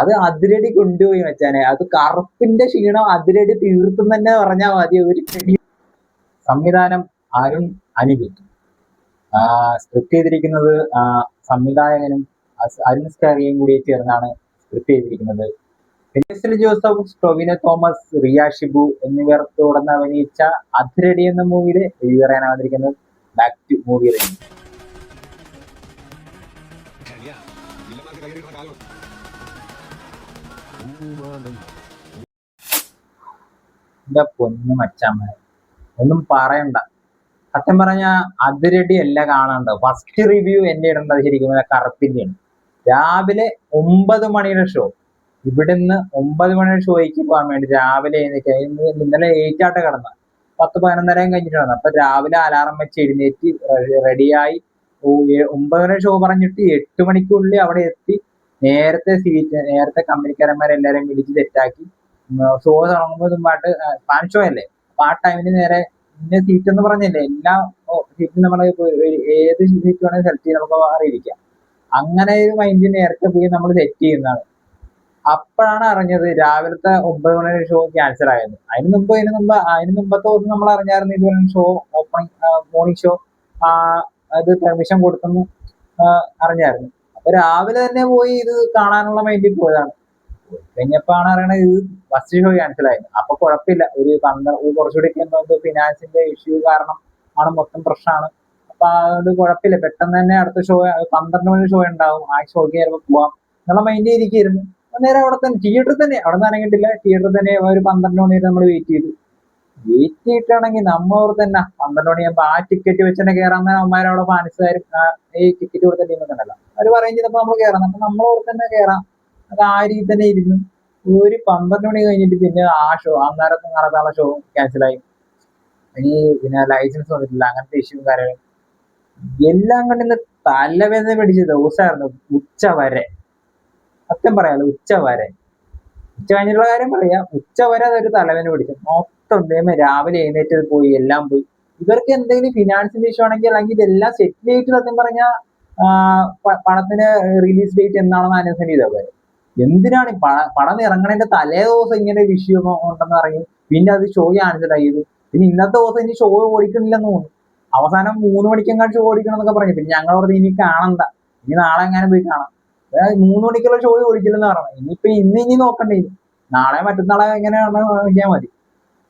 അത് അതിരടി കൊണ്ടുപോയി വെച്ചാനെ. അത് കറുപ്പിന്റെ ക്ഷീണം അതിരടി തീർത്തും തന്നെ പറഞ്ഞാൽ മതി. ഒരു സംവിധാനം അരുൺ അനിരുദ്ധ്. സ്ക്രിപ്റ്റ് ചെയ്തിരിക്കുന്നത് സംവിധായകനും അരുൺ സ്കാരിയും കൂടി ചേർന്നാണ് സ്ക്രിപ്റ്റ് ചെയ്തിരിക്കുന്നത്. ബേസിൽ ജോസഫ്, ടൊവിനോ തോമസ്, റിയ ഷിബു എന്നിവർ തുടർന്ന് അഭിനയിച്ച അതിരടി എന്ന മൂവിയിലെ റിവ്യൂ പറയാനാണ് വന്നിരിക്കുന്നത്. Back to movie review. എന്റെ പൊന്നു മച്ചാന്മാരെ, ഒന്നും പറയണ്ട. സത്യം പറഞ്ഞ അതിരടി അല്ല കാണണ്ട. ഫസ്റ്റ് റിവ്യൂ എന്റെ ഇടേണ്ടത് ശരിക്കും കറുപ്പിന്റെയാണ്. രാവിലെ 9 മണിയുടെ ഷോ. ഇവിടുന്ന് 9 മണിയുടെ ഷോയ്ക്ക് പോകാൻ വേണ്ടി രാവിലെ ഇന്നലെ 8 ആട്ടെ കിടന്ന 10-11 കഴിഞ്ഞിട്ട് കിടന്നു. അപ്പൊ രാവിലെ അലാറം വെച്ച് എഴുന്നേറ്റ് റെഡിയായി 9 മണി ഷോ പറഞ്ഞിട്ട് 8 മണിക്കുള്ളിൽ അവിടെ എത്തി. നേരത്തെ കമ്പനിക്കാരന്മാരെല്ലാരും വിളിച്ച് സെറ്റാക്കി. ഷോ തുടങ്ങുമ്പോൾ പാട്ട് ഫാൻ ഷോ അല്ലേ, അപ്പൊ ആ ടൈമിന് നേരെ ഇന്ന സീറ്റ് എന്ന് പറഞ്ഞല്ലേ, എല്ലാ സീറ്റും നമ്മൾ ഏത് സീറ്റ് വേണമെങ്കിൽ സെലക്ട് ചെയ്ത് നമുക്ക് അറിയിരിക്കാം. അങ്ങനെ ഒരു മൈൻഡ് നേരത്തെ പോയി നമ്മൾ സെറ്റ് ചെയ്യുന്നതാണ്. അപ്പോഴാണ് അറിഞ്ഞത് രാവിലത്തെ 9 മണിയുടെ ഷോ ക്യാൻസൽ ആയത്. അതിന് മുമ്പത്തെ ദിവസം നമ്മൾ അറിഞ്ഞായിരുന്നു ഇതുപോലെ ഷോ മോർണിംഗ് ഷോ അത് പെർമിഷൻ കൊടുത്തെന്ന് അറിഞ്ഞായിരുന്നു. അപ്പൊ രാവിലെ തന്നെ പോയി ഇത് കാണാനുള്ള മൈൻഡിൽ പോയതാണ്. കഴിഞ്ഞപ്പോഴാണ് അറിയണത് ഇത് ഫസ്റ്റ് ഷോ ക്യാൻസൽ ആയിരുന്നു. അപ്പൊ കുഴപ്പമില്ല, ഒരു കുറച്ചുകൂടി ഫിനാൻസിന്റെ ഇഷ്യൂ കാരണം ആണ് മൊത്തം പ്രശ്നമാണ്. അപ്പൊ അതുകൊണ്ട് കുഴപ്പമില്ല, പെട്ടെന്ന് തന്നെ അടുത്ത ഷോ 12 മണി ഷോ ഉണ്ടാവും, ആ ഷോയ്ക്ക് ചിലപ്പോൾ പോവാം എന്നുള്ള മൈൻഡിൽ ഇരിക്കുന്നു. നേരെ അവിടെ തന്നെ തിയേറ്ററിൽ തന്നെ, അവിടെ നിന്ന് ഇറങ്ങിയിട്ടില്ല, തിയേറ്ററിൽ തന്നെ ഒരു 12 മണി വരെ നമ്മൾ വെയിറ്റ് ചെയ്തിട്ടാണെങ്കിൽ നമ്മൾ തന്നെ 12 മണിയാകുമ്പോൾ ആ ടിക്കറ്റ് വെച്ച് തന്നെ കയറാൻ അമ്മമാരവിടെ ഫാൻസുകാരും ഈ ടിക്കറ്റ് കൊടുത്ത ടീമൊക്കെ ഉണ്ടല്ലോ, അവർ പറയും ചെയ്തപ്പോ നമ്മൾ കയറാം. അപ്പൊ നമ്മളവിടെ തന്നെ കയറാം. അത് ആ രീതി തന്നെ ഇരുന്നു. ഒരു 12 മണി കഴിഞ്ഞിട്ട് പിന്നെ ആ ഷോ അന്നേരത്തെ നടത്താനുള്ള ഷോ ക്യാൻസലായി. പിന്നെ ലൈസൻസ് വന്നിട്ടില്ല, അങ്ങനത്തെ ഇഷ്യൂ കാര്യങ്ങളും എല്ലാം കണ്ടിന്ന് തലവേദന പിടിച്ച ദിവസമായിരുന്നു. ഉച്ച വരെ, സത്യം പറയാലോ, ഉച്ച കഴിഞ്ഞിട്ടുള്ള കാര്യം പറയാം. ഉച്ച വരെ അതൊരു തലവേദന പിടിച്ചു. മൊത്തം രാവിലെ എഴുന്നേറ്റ് പോയി, എല്ലാം പോയി. ഇവർക്ക് എന്തെങ്കിലും ഫിനാൻസിന്റെ ഇഷ്യൂ ആണെങ്കിൽ അല്ലെങ്കിൽ ഇതെല്ലാം സെറ്റിൽ ചെയ്തിട്ട് സത്യം പറഞ്ഞാൽ പണത്തിന് റിലീസ് ഡേറ്റ് എന്നാണെന്ന് അനൗൺസ് ചെയ്താൽ പോലെ. എന്തിനാണ് പടം ഇറങ്ങണതിന്റെ തലേ ദിവസം ഇങ്ങനെ വിഷയം ഉണ്ടെന്ന് അറിയും, പിന്നെ അത് ഷോ ക്യാൻസൽ ആയത്. പിന്നെ ഇന്നത്തെ ദിവസം ഇനി ഷോ ഓടിക്കണില്ലെന്ന് തോന്നുന്നു. അവസാനം 3 മണിക്കെങ്ങാണ്ട് ഷോ ഓടിക്കണം എന്നൊക്കെ പറഞ്ഞു. പിന്നെ ഞങ്ങൾ പറഞ്ഞ് ഇനി കാണണ്ട, ഇനി നാളെ എങ്ങനെ പോയി കാണാം. 3 മണിക്കുള്ള ഷോ ഓടിക്കില്ലെന്ന് പറഞ്ഞു. ഇനിയിപ്പൊ ഇനി നോക്കണ്ടേ, നാളെ മറ്റന്നാളെ എങ്ങനെയാണെന്ന് നോക്കിയാൽ മതി.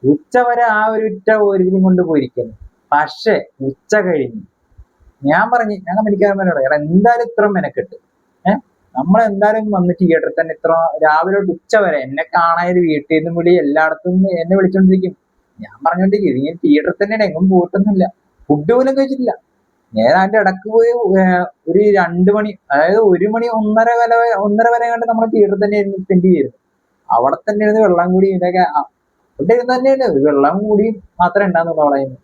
ഉച്ച വരെ ആ ഒരു കൊണ്ട് പോയിരിക്കുന്നു. പക്ഷെ ഉച്ച കഴിഞ്ഞ് ഞാൻ കമ്പനിക്കാരന്മാരോട് എന്തായാലും ഇത്ര മെനക്കെട്ട് നമ്മളെന്തായാലും വന്ന് തിയേറ്ററിൽ തന്നെ ഇത്ര രാവിലെ ഉച്ച വരെ എന്നെ കാണാൻ വീട്ടിൽ നിന്നും വിളി എല്ലായിടത്തും എന്നെ വിളിച്ചോണ്ടിരിക്കും. ഞാൻ പറഞ്ഞോണ്ടിരിക്കും ഇനി തിയേറ്ററിൽ തന്നെയാണ്, എങ്ങും പോയിട്ടൊന്നുമില്ല, ഫുഡ് പോലും കഴിച്ചിട്ടില്ല. ഞാൻ അതിന്റെ ഇടക്ക് പോയി ഒരു 2 മണി, അതായത് 1 മണി 1:30 വരെ കണ്ട് നമ്മൾ തിയേറ്ററിൽ തന്നെ സ്പെൻഡ് ചെയ്തിരുന്നു. അവിടെ തന്നെ ഇരുന്ന് വെള്ളം കൂടി ഇതൊക്കെ അവിടെ ഇരുന്ന് തന്നെയാണ്, ഒരു വെള്ളം കൂടി മാത്രമേ ഉണ്ടാകുന്നുള്ളൂ അവിടെ നിന്ന്.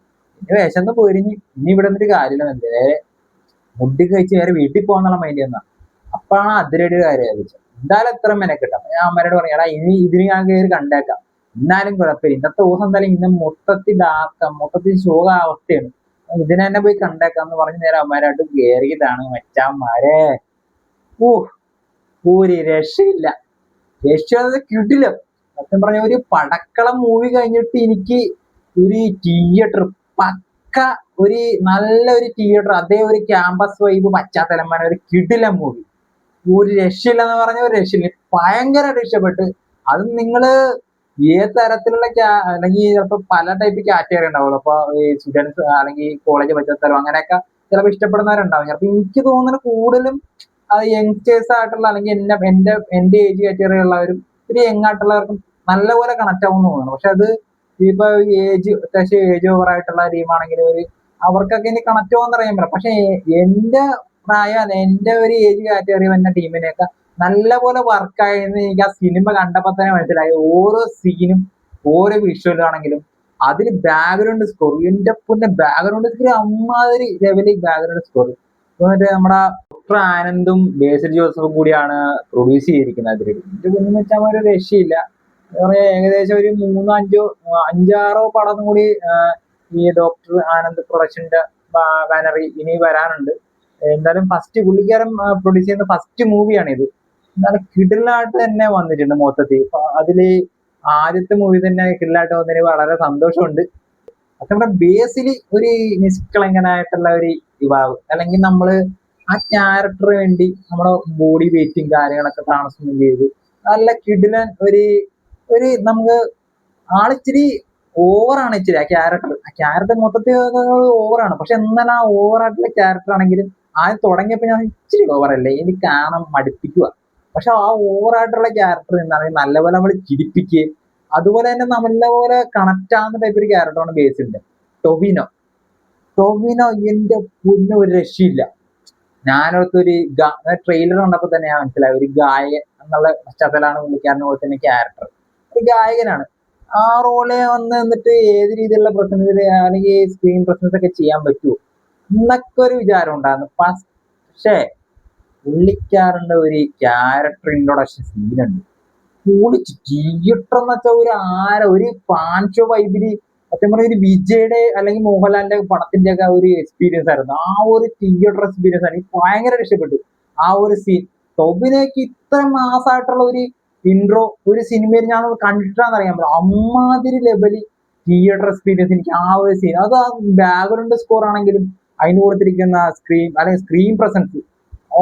പിന്നെ വിശന്ന് പോരിഞ്ഞ് ഇനി ഇവിടെ നിന്നൊരു കാര്യമില്ല, നേരെ ഫുഡ് കഴിച്ച് വേറെ വീട്ടിൽ പോകാന്നുള്ള മൈൻഡ് വന്നാ. അപ്പാണ് അതിരടി കാര്യം ആലോചിച്ചത്. എന്തായാലും എത്ര മെനക്കെട്ടാം. ഞാൻ അമ്മയോട് പറഞ്ഞു, എടാ ഇനി ഇതിന് ഞാൻ കയറി കണ്ടേക്കാം, എന്നാലും കുഴപ്പമില്ല, ഇന്നത്തെ ദിവസം എന്തായാലും ഇന്ന് മൊത്തത്തിൽ ശോക അവസ്ഥയാണ്, ഇതിനെ തന്നെ പോയി കണ്ടേക്കാന്ന് പറഞ്ഞ് നേരെ അമ്മമാരായിട്ട് കയറിയതാണ് മച്ചാന്മാരെ. ഒരു രക്ഷയില്ല, രക്ഷ കിട്ടില്ല. സത്യം പറഞ്ഞ ഒരു പടക്കളം മൂവി കഴിഞ്ഞിട്ട് എനിക്ക് ഒരു തിയേറ്റർ പക്ക ഒരു നല്ല ഒരു തിയേറ്റർ, അതേ ഒരു ക്യാമ്പസ് വൈബ് പശ്ചാത്തലം, ഒരു കിടില മൂവി, ഒരു രക്ഷയില്ല എന്ന് പറഞ്ഞ ഒരു രക്ഷയില്ല, ഭയങ്കരമായിട്ട് ഇഷ്ടപ്പെട്ട്. അത് നിങ്ങള് ഏത് തരത്തിലുള്ള അല്ലെങ്കിൽ ചിലപ്പോൾ പല ടൈപ്പ് കാറ്റഗറി ഉണ്ടാവുമല്ലോ. അപ്പൊ ഈ സ്റ്റുഡൻസ് അല്ലെങ്കിൽ കോളേജ് പശ്ചാത്തലം അങ്ങനെയൊക്കെ ചിലപ്പോൾ ഇഷ്ടപ്പെടുന്നവരുണ്ടാവും. അപ്പൊ എനിക്ക് തോന്നുന്നത് കൂടുതലും അത് യങ്സ്റ്റേഴ്സ് ആയിട്ടുള്ള അല്ലെങ്കിൽ എന്റെ ഏജ് കാറ്റഗറി ഉള്ളവരും ഒരു യങ് ആയിട്ടുള്ളവർക്കും നല്ലപോലെ കണക്ട് ആവുമെന്ന് തോന്നുന്നു. പക്ഷെ അത് ഇപ്പൊ അത്യാവശ്യം ഏജ് ഓവർ ആയിട്ടുള്ള ടീമാണെങ്കിൽ അവർക്കൊക്കെ ഇനി കണക്ട് ആവുമെന്ന് അറിയാൻ പറ്റില്ല. പക്ഷെ എന്റെ പ്രായം എന്റെ ഒരു ഏജ് കാറ്റഗറി വന്ന ടീമിനെയൊക്കെ നല്ലപോലെ വർക്കായെന്ന് എനിക്ക് ആ സിനിമ കണ്ടപ്പോ തന്നെ മനസ്സിലായി. ഓരോ സീനും ഓരോ വിഷ്വലാണെങ്കിലും അതിൽ ബാക്ക്ഗ്രൗണ്ട് സ്കോർ, എന്റെ പിന്നെ ബാക്ക്ഗ്രൗണ്ട് സ്കോർ അമ്മാതിരി ലെവലിൽ ബാക്ക്ഗ്രൗണ്ട് സ്കോർ. എന്നിട്ട് നമ്മുടെ ഡോക്ടർ ആനന്ദും ബേസിൽ ജോസഫും കൂടിയാണ് പ്രൊഡ്യൂസ് ചെയ്തിരിക്കുന്നത്. അതിൽ എന്റെ കുഞ്ഞെന്ന് വെച്ചാൽ ഒരു രക്ഷയില്ല. ഏകദേശം ഒരു 5-6 പടം കൂടി ഈ ഡോക്ടർ ആനന്ദ് പ്രൊഡക്ഷന്റെ ബാനറിൽ ഇനി വരാനുണ്ട്. എന്തായാലും ഫസ്റ്റ് പുള്ളിക്കാരൻ പ്രൊഡ്യൂസ് ചെയ്യുന്ന ഫസ്റ്റ് മൂവിയാണ് ഇത്. നല്ല കിടിലായിട്ട് തന്നെ വന്നിട്ടുണ്ട് മൊത്തത്തിൽ. അതില് ആദ്യത്തെ മൂവി തന്നെ കിടിലായിട്ട് വന്നതിന് വളരെ സന്തോഷമുണ്ട്. നമ്മുടെ ബേസിൽ ഒരു നിഷ്കളങ്കനായിട്ടുള്ള ഒരു യുവാവ്, അല്ലെങ്കിൽ നമ്മള് ആ ക്യാരക്ടറിന് വേണ്ടി നമ്മുടെ ബോഡി വെയിറ്റും കാര്യങ്ങളൊക്കെ ട്രാൻസ്ഫോം ചെയ്ത് നല്ല കിടിലൻ ഒരു നമുക്ക് ആളിച്ചിരി ഓവറാണ്. ഇച്ചിരി ആ ക്യാരക്ടർ മൊത്തത്തിൽ ഓവറാണ്. പക്ഷെ എന്നാൽ ആ ഓവറായിട്ടുള്ള ക്യാരക്ടർ ആണെങ്കിലും ആദ്യം തുടങ്ങിയപ്പോ ഞാൻ ഇച്ചിരി ഓവറല്ലേ, എനിക്ക് കാണാൻ മടുപ്പിക്കുക. പക്ഷെ ആ ഓവറായിട്ടുള്ള ക്യാരക്ടർ എന്താണെങ്കിൽ നല്ലപോലെ നമ്മൾ ചിരിപ്പിക്കുകയും അതുപോലെ തന്നെ നല്ലപോലെ കണക്ട് ആവുന്ന ടൈപ്പ് ഒരു ക്യാരക്ടറാണ് ബേസിന്റെ. ടൊവിനോ ടൊവിനോ എന്റെ പൊന്നു ഒരു രക്ഷയില്ല. ഞാനൊരു ട്രെയിലർ കണ്ടപ്പോ തന്നെ ഞാൻ മനസ്സിലായി ഒരു ഗായകൻ എന്നുള്ള പശ്ചാത്തലമാണ് പുള്ളിക്കാരനെ പോലെ തന്നെ ക്യാരക്ടർ. ഒരു ഗായകനാണ്. ആ റോള് വന്ന് നിന്നിട്ട് ഏത് രീതിയിലുള്ള പ്രസൻസ് അല്ലെങ്കിൽ സ്ക്രീൻ പ്രസൻസ് ഒക്കെ ചെയ്യാൻ പറ്റുമോ എന്നൊക്കെ ഒരു വിചാരം ഉണ്ടായിരുന്നു. പക്ഷേ പുള്ളിക്കാരന്റെ ഒരു ക്യാരക്ടർ ഇൻട്രൊഡക്ഷൻ സീനുണ്ട്. പൊളിച്ച് തിയേറ്റർ എന്ന് വെച്ചാൽ ഒരു പാൻഷോ വൈബില് സത്യം പറഞ്ഞ ഒരു വിജയുടെ അല്ലെങ്കിൽ മോഹൻലാലിന്റെ പടത്തിന്റെ ഒക്കെ ഒരു എക്സ്പീരിയൻസ് ആയിരുന്നു. ആ ഒരു തിയേറ്റർ എക്സ്പീരിയൻസ് ആണ് എനിക്ക് ഭയങ്കര ഇഷ്ടപ്പെട്ടു. ആ ഒരു സീൻ ടൊവിനോയ്ക്ക് ഇത്ര മാസമായിട്ടുള്ള ഒരു ഇൻട്രോ ഒരു സിനിമയിൽ ഞാൻ കണ്ടിട്ടാന്ന് അറിയാൻ പറ്റും. അമ്മാതിരി ലെവല് തിയേറ്റർ എക്സ്പീരിയൻസ് എനിക്ക് ആ ഒരു സീൻ. അത് ആ ബാക്ക്ഗ്രൗണ്ട് സ്കോർ ആണെങ്കിലും അതിന് കൊടുത്തിരിക്കുന്ന സ്ക്രീൻ അല്ലെങ്കിൽ സ്ക്രീൻ പ്രസൻസ്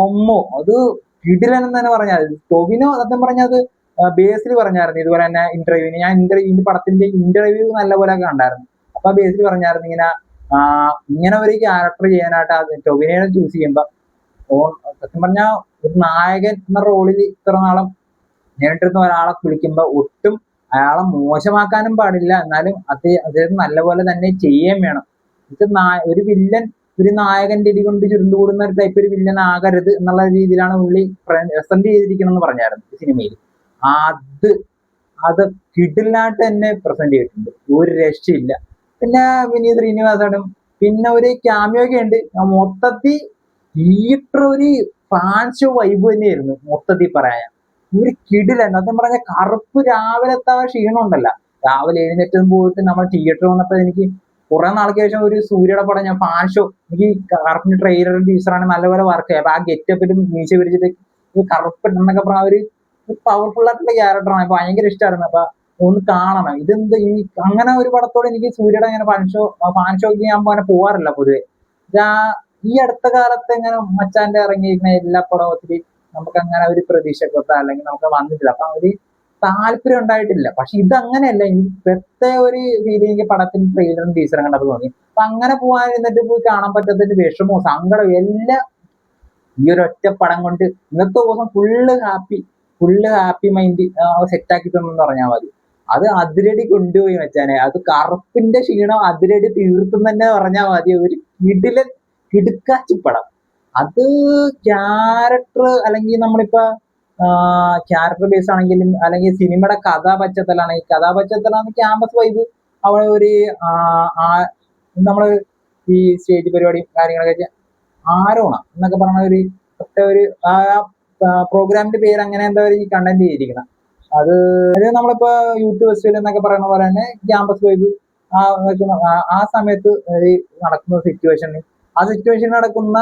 ഒമ്മോ അത് കിടിലൻ എന്ന് തന്നെ പറഞ്ഞാൽ ടൊവിനോ സത്യം പറഞ്ഞത് ബേസിൽ പറഞ്ഞായിരുന്നു ഇതുപോലെ തന്നെ ഇന്റർവ്യൂവിന്. ഞാൻ ഈ പടത്തിന്റെ ഇന്റർവ്യൂ നല്ലപോലെ കണ്ടായിരുന്നു. അപ്പൊ ബേസിൽ പറഞ്ഞായിരുന്നു ഇങ്ങനെ ഒരു ക്യാരക്ടർ ചെയ്യാനായിട്ട് ടൊവിനോനെ ചൂസ് ചെയ്യുമ്പോ സത്യം പറഞ്ഞാൽ ഒരു നായകൻ എന്ന റോളിൽ ഇത്ര നാളം നേരിട്ടിരുന്ന ഒരാളെ വിളിക്കുമ്പോ ഒട്ടും അയാളെ മോശമാക്കാനും പാടില്ല, എന്നാലും അദ്ദേഹം നല്ലപോലെ തന്നെ ചെയ്യുകയും വേണം. ഇത് ഒരു വില്ലൻ ഒരു നായകന്റെ ഇടി കൊണ്ട് ചുരുണ്ടുകൂടുന്ന ഒരു ടൈപ്പ് ഒരു വില്ലൻ ആകരുത് എന്നുള്ള രീതിയിലാണ് പുള്ളി പ്രസന്റ് ചെയ്തിരിക്കണം എന്ന് പറഞ്ഞായിരുന്നു സിനിമയിൽ. അത് അത് കിടിലായിട്ട് തന്നെ പ്രസന്റ് ചെയ്തിട്ടുണ്ട്. ഒരു രക്ഷയില്ല. പിന്നെ വിനീത് ശ്രീനിവാസനും പിന്നെ ഒരു ക്യാമിയൊക്കെ ഉണ്ട്. മൊത്തത്തിൽ തിയേറ്റർ ഒരു ഫാൻഷോ വൈബ് തന്നെയായിരുന്നു മൊത്തത്തിൽ പറയാൻ. ഒരു കിടിലൻ സത്യം പറഞ്ഞ കറുപ്പ് രാവിലത്തെ ക്ഷീണം ഉണ്ടല്ലോ, രാവിലെ എഴുന്നേറ്റും പോയിട്ട് നമ്മൾ തിയേറ്റർ വന്നപ്പോ എനിക്ക് കുറെ നാൾക്ക് ശേഷം ഒരു സൂര്യയുടെ പടം ഞാൻ ഫാൻ ഷോ എനിക്ക് കറുപ്പിന്റെ ട്രെയിലറും ടീച്ചറാണ് നല്ലപോലെ വർക്ക് ചെയ്യുക. അപ്പൊ ആ ഗെറ്റപ്പിലും മീശ പിടിച്ചിട്ട് കറുപ്പ് എന്നൊക്കെ പറഞ്ഞ ഒരു പവർഫുൾ ആയിട്ടുള്ള ക്യാരക്ടറാണ്. ഭയങ്കര ഇഷ്ടമായിരുന്നു. അപ്പൊ ഒന്ന് കാണണം ഇതെന്ത് ഈ അങ്ങനെ ഒരു പടത്തോട് എനിക്ക് സൂര്യയുടെ അങ്ങനെ ഫാൻ ഷോക്ക് ഞാൻ അങ്ങനെ പോവാറില്ല പൊതുവെ. ഈ അടുത്ത കാലത്ത് ഇങ്ങനെ മച്ചാന്റെ ഇറങ്ങിയിരിക്കുന്ന എല്ലാ പടവും നമുക്ക് അങ്ങനെ ഒരു പ്രതീക്ഷക്കൊത്ത അല്ലെങ്കിൽ നമുക്ക് വന്നിട്ടില്ല. അപ്പൊ ഒരു താല്പര്യം ഉണ്ടായിട്ടില്ല. പക്ഷെ ഇത് അങ്ങനെയല്ല, എനിക്ക് പ്രത്യേക ഒരു ഫീലിംഗ് പടത്തിന് ട്രെയിലറും ടീച്ചറും കണ്ടപ്പോൾ തോന്നി. അപ്പൊ അങ്ങനെ പോയി കാണാൻ പറ്റാത്തതിന്റെ വിഷമവും സങ്കടവും എല്ലാം ഈ ഒരു ഒറ്റ പടം കൊണ്ട് ഇന്നത്തെ ദിവസം ഫുള്ള് ഹാപ്പി മൈൻഡ് സെറ്റാക്കി തന്നെന്ന് പറഞ്ഞാൽ മതി. അത് അതിരടി കൊണ്ടുപോയി വെച്ചാനെ. അത് കറുപ്പിന്റെ ക്ഷീണം അതിരടി തീർത്തും തന്നെ പറഞ്ഞാൽ മതി. ഒരു കിടുക്കാച്ചി പടം. അത് ക്യാരക്ടർ അല്ലെങ്കിൽ നമ്മളിപ്പോ ക്യാരക്ടർ ബേസ് ആണെങ്കിലും അല്ലെങ്കിൽ സിനിമയുടെ കഥാപശ്ചാത്തലാണെങ്കിൽ കഥാപശ്ചാത്തലാണ് ക്യാമ്പസ് വൈബ്. അവിടെ ഒരു നമ്മള് ഈ സ്റ്റേജ് പരിപാടിയും കാര്യങ്ങളൊക്കെ ആരോണ എന്നൊക്കെ പറഞ്ഞ ഒരു പ്രോഗ്രാമിന്റെ പേര് അങ്ങനെ എന്താ ഈ കണ്ടന്റ് ചെയ്തിരിക്കണം. അത് നമ്മളിപ്പോ യൂത്ത് ഫെസ്റ്റിവൽ എന്നൊക്കെ പറയുന്ന പോലെ തന്നെ ക്യാമ്പസ് വൈബ് ആ സമയത്ത് നടക്കുന്ന സിറ്റുവേഷനിൽ നടക്കുന്ന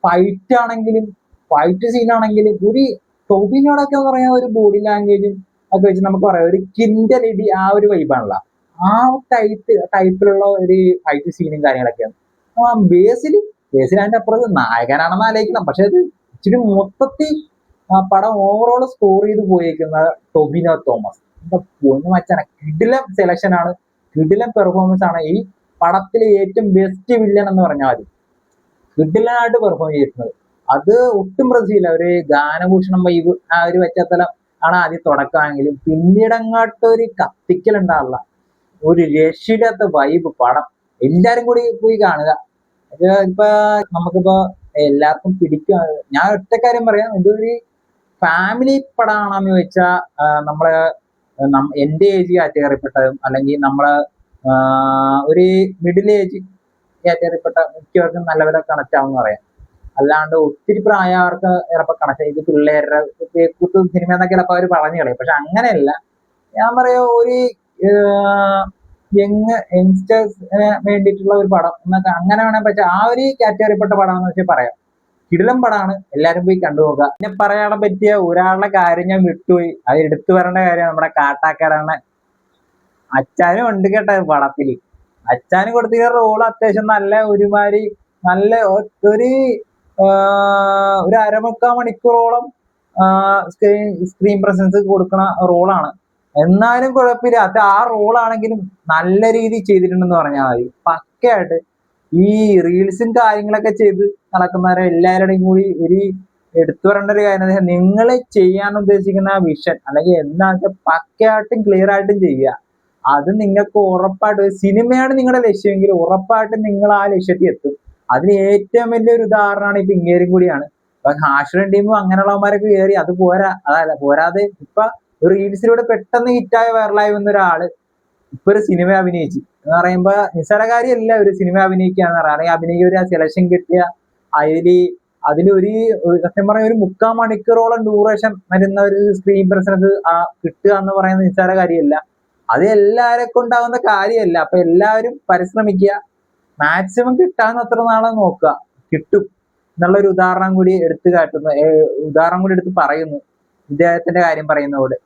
ഫൈറ്റ് സീനാണെങ്കിലും ഒരു ടൊവിനോടൊക്കെ എന്ന് പറയാൻ ഒരു ബോഡി ലാംഗ്വേജും ഒക്കെ വെച്ച് നമുക്ക് പറയാം ഒരു കിൻഡലിഡി ആ ഒരു വൈബാണല്ലോ. ആ ടൈപ്പിലുള്ള ഒരു ഫൈറ്റ് സീനും കാര്യങ്ങളൊക്കെയാണ്. ബേസിൽ അതിന്റെ അപ്പുറത്ത് നായകനാണെന്ന് ആലോചിക്കണം. പക്ഷെ അത് ഇച്ചിരി മൊത്തത്തിൽ പടം ഓവറോൾ സ്കോർ ചെയ്ത് പോയേക്കുന്ന ടൊവിനോ തോമസ്. എന്താ പൊന്നു മച്ചാന, കിടിലം സെലക്ഷൻ ആണ്, കിടിലം പെർഫോമൻസ് ആണ്. ഈ പടത്തിലെ ഏറ്റവും ബെസ്റ്റ് വില്ലൻ എന്ന് പറഞ്ഞാൽ മതി. കിടിലനായിട്ട് പെർഫോം ചെയ്തിരുന്നത്. അത് ഒട്ടും പ്രതീക്ഷയില്ല. ഒരു ഗാനഭൂഷണം വൈബ് ആ ഒരു പശ്ചാത്തലം ആണ് ആദ്യം തുടക്കമാണെങ്കിലും പിന്നീട് അങ്ങോട്ട് ഒരു കത്തിക്കൽ ഉണ്ടാവില്ല. ഒരു രക്ഷയില്ലാത്ത വൈബ് പടം. എല്ലാരും കൂടി പോയി കാണുക. ഇപ്പൊ നമുക്കിപ്പോ എല്ലാവർക്കും പിടിക്കുക. ഞാൻ ഒറ്റ കാര്യം പറയാം, ഇതൊരു ഫാമിലി പടമാണെന്ന് ചോദിച്ചാൽ നമ്മളെ എന്റെ ഏജ് കാറ്റഗറിപ്പെട്ടതും അല്ലെങ്കിൽ നമ്മളെ ഒരു മിഡിൽ ഏജ് കാറ്റഗറിപ്പെട്ട മിക്കവർക്കും നല്ലപോലെ കണക്ട് ആവുമെന്ന് പറയാം. അല്ലാണ്ട് ഒത്തിരി പ്രായവർക്ക് ചിലപ്പോൾ കണക്ട് ചെയ്ത് പിള്ളേരുടെ കുത്തു സിനിമ എന്നൊക്കെ ചിലപ്പോൾ അവർ പറഞ്ഞു കളയും. പക്ഷെ അങ്ങനെയല്ല. ഞാൻ പറയാ ഒരു യങ്സ്റ്റേഴ്സിന് വേണ്ടിയിട്ടുള്ള ഒരു പടം എന്നൊക്കെ അങ്ങനെ വേണേൽ പക്ഷെ ആ ഒരു കാറ്റഗറിപ്പെട്ട പടം എന്ന് വെച്ചാൽ പറയാം. കിടിലം പടാണ്, എല്ലാരും പോയി കണ്ടുപോകുക. പിന്നെ പറയാൻ പറ്റിയ ഒരാളുടെ കാര്യം ഞാൻ വിട്ടുപോയി, അത് എടുത്തു വരേണ്ട കാര്യം നമ്മുടെ കാട്ടാക്കടയാണ്. അച്ചാനും ഉണ്ട് കേട്ടോ പടത്തില്. അച്ചാന് കൊടുത്തിരിക്കുന്ന റോൾ അത്യാവശ്യം നല്ല ഒരുമാതിരി നല്ല ഒരു ഒരു അരമുക്കാൽ മണിക്കൂറോളം സ്ക്രീൻ പ്രസൻസ് കൊടുക്കുന്ന റോളാണ്. എന്നാലും കുഴപ്പമില്ല, അത് ആ റോളാണെങ്കിലും നല്ല രീതിയിൽ ചെയ്തിട്ടുണ്ടെന്ന് പറഞ്ഞാൽ മതി. പക്കയായിട്ട് ഈ റീൽസും കാര്യങ്ങളൊക്കെ ചെയ്ത് നടക്കുന്നവരെ എല്ലാവരുടെയും കൂടി ഒരു എടുത്തു പറയേണ്ട ഒരു കാര്യം, നിങ്ങൾ ചെയ്യാൻ ഉദ്ദേശിക്കുന്ന ആ വിഷൻ അല്ലെങ്കിൽ എന്താ വെച്ചാൽ പക്കയായിട്ടും ക്ലിയർ ആയിട്ടും ചെയ്യുക. അത് നിങ്ങൾക്ക് ഉറപ്പായിട്ട്, സിനിമയാണ് നിങ്ങളുടെ ലക്ഷ്യമെങ്കിൽ ഉറപ്പായിട്ടും നിങ്ങൾ ആ ലക്ഷ്യത്തിൽ എത്തും. അതിന് ഏറ്റവും വലിയൊരു ഉദാഹരണമാണ് ഇപ്പൊ ഇങ്ങേരും കൂടിയാണ്. ഇപ്പൊ ഹാഷ്റൻ ടീമും അങ്ങനെയുള്ളവന്മാരൊക്കെ കയറി, അത് പോരാ, അതല്ല പോരാതെ ഇപ്പൊ ഒരു റീൽസിലൂടെ പെട്ടെന്ന് ഹിറ്റായി വൈറലായി വന്ന ഒരാള് ഇപ്പൊ ഒരു സിനിമ അഭിനയിച്ചു എന്ന് പറയുമ്പോ നിസ്സാര കാര്യമല്ല ഒരു സിനിമ അഭിനയിക്കുക എന്ന് പറയാം. അല്ലെങ്കിൽ അഭിനയിക്കുക, ഒരു സെലക്ഷൻ കിട്ടിയ അതിലൊരു സത്യം പറഞ്ഞ ഒരു 3/4 മണിക്കൂറോളം ഡ്യൂറേഷൻ വരുന്ന ഒരു സ്ക്രീൻ പ്രസൻസ് കിട്ടുക എന്ന് പറയുന്നത് നിസ്സാര കാര്യമല്ല. അത് എല്ലാവരെ കൊണ്ടാവുന്ന കാര്യമല്ല. അപ്പൊ എല്ലാവരും പരിശ്രമിക്കുക, മാക്സിമം കിട്ടാവുന്നത്ര നാളെ നോക്കുക, കിട്ടും എന്നുള്ളൊരു ഉദാഹരണം കൂടി എടുത്തു കാട്ടുന്നു, ഉദാഹരണം കൂടി എടുത്ത് പറയുന്നു ഇദ്ദേഹത്തിന്റെ കാര്യം പറയുന്നതോട്.